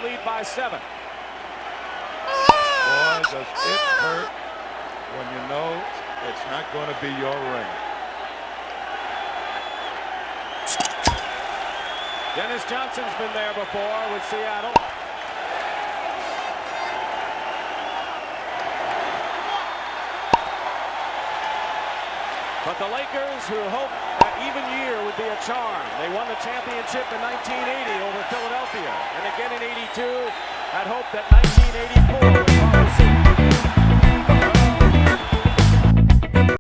lead by 7. Boy, does it hurt when you know it's not going to be your ring. Dennis Johnson's been there before with Seattle. But the Lakers, who hoped that even year would be a charm. They won the championship in 1980 over Philadelphia. And again in 82, had hoped that 1984 would follow suit.